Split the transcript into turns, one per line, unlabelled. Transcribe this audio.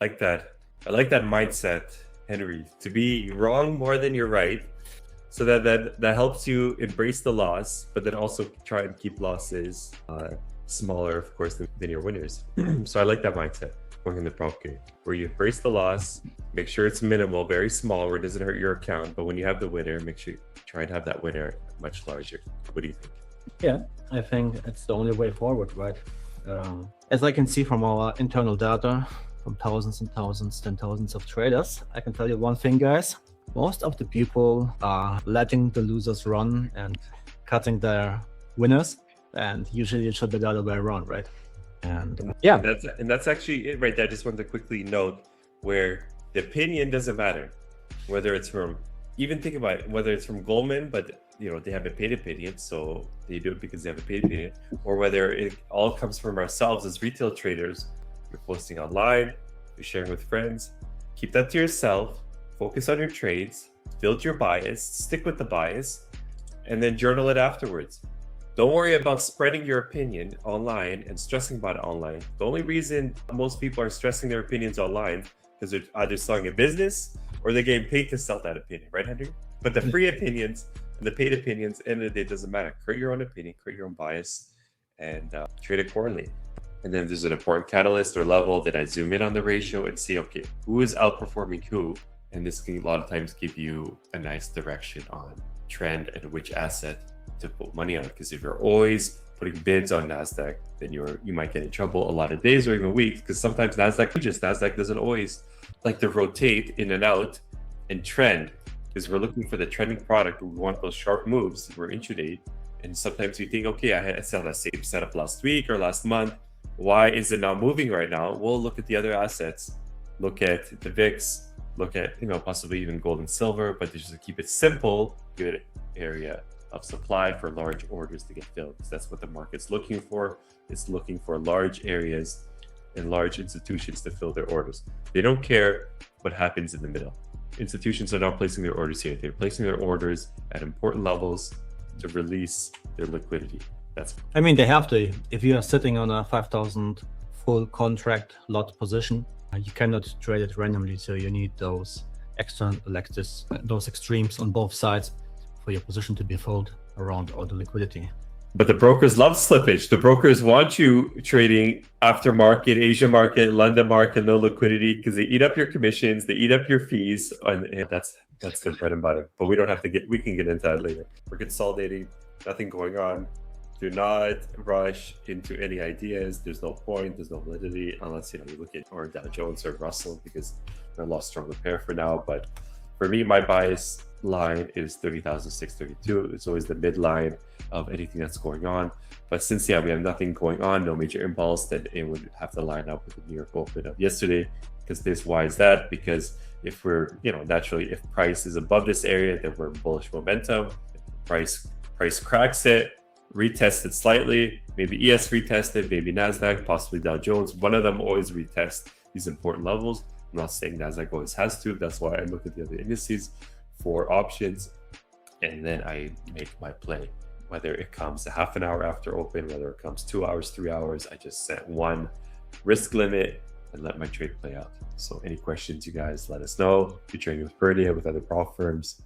Like that. I like that mindset, Henry, to be wrong more than you're right. So that helps you embrace the loss, but then also try and keep losses smaller, of course, than your winners. So I like that mindset going in the prop game, where you embrace the loss, make sure it's minimal, very small, where it doesn't hurt your account. But when you have the winner, make sure you try and have that winner much larger. What do you think?
Yeah, I think it's the only way forward, right? As I can see from our internal data, from thousands and thousands and thousands of traders, I can tell you one thing, guys. Most of the people are letting the losers run and cutting their winners, and usually it should be the other way around, right? And yeah,
that's actually it right there. I just wanted to quickly note where the opinion doesn't matter, whether it's from, even think about it, whether it's from Goldman, but they have a paid opinion, so they do it because they have a paid opinion, or whether it all comes from ourselves as retail traders. You're posting online, you're sharing with friends. Keep that to yourself. Focus on your trades, build your bias, stick with the bias, and then journal it afterwards. Don't worry about spreading your opinion online and stressing about it online. The only reason most people are stressing their opinions online because they're either selling a business or they're getting paid to sell that opinion, right, Henry? But the free opinions and the paid opinions, end of the day, doesn't matter. Create your own opinion, create your own bias, and trade accordingly. And then there's an important catalyst or level that I zoom in on the ratio and see, okay, who is outperforming who? And this can a lot of times give you a nice direction on trend and which asset to put money on. Because if you're always putting bids on NASDAQ, then you might get in trouble a lot of days or even weeks, because sometimes NASDAQ doesn't always like to rotate in and out and trend, because we're looking for the trending product. We want those sharp moves. We're intraday. And sometimes we think, okay, I saw that same setup last week or last month. Why is it not moving right now? We'll look at the other assets, look at the VIX, look at possibly even gold and silver, but just to keep it simple, good area of supply for large orders to get filled, because that's what the market's looking for. It's looking for large areas and large institutions to fill their orders. They don't care what happens in the middle. Institutions are not placing their orders here. They're placing their orders at important levels to release their liquidity.
I mean, they have to. If you are sitting on a 5,000 full contract lot position, you cannot trade it randomly. So you need those those extremes on both sides for your position to be filled around all the liquidity.
But the brokers love slippage. The brokers want you trading aftermarket, Asia market, London market, no liquidity, because they eat up your commissions, they eat up your fees, and that's the bread and butter. But we can get into that later. We're consolidating, nothing going on. Do not rush into any ideas. There's no point, there's no validity, unless you look at or Dow Jones or Russell, because they're lost strong pair for now. But for me, my bias line is 30,632. It's always the midline of anything that's going on. But since we have nothing going on, no major impulse, then it would have to line up with the New York open of yesterday. Why is that? Because if we're naturally, if price is above this area, then we're bullish momentum. If price cracks it, retest it slightly, maybe ES retested, maybe NASDAQ, possibly Dow Jones. One of them always retest these important levels. I'm not saying NASDAQ always has to. That's why I look at the other indices for options, and then I make my play. Whether it comes a half an hour after open, whether it comes 2 hours, 3 hours, I just set one risk limit and let my trade play out. So any questions, you guys let us know. If you're trading with Purdia, with other prop firms,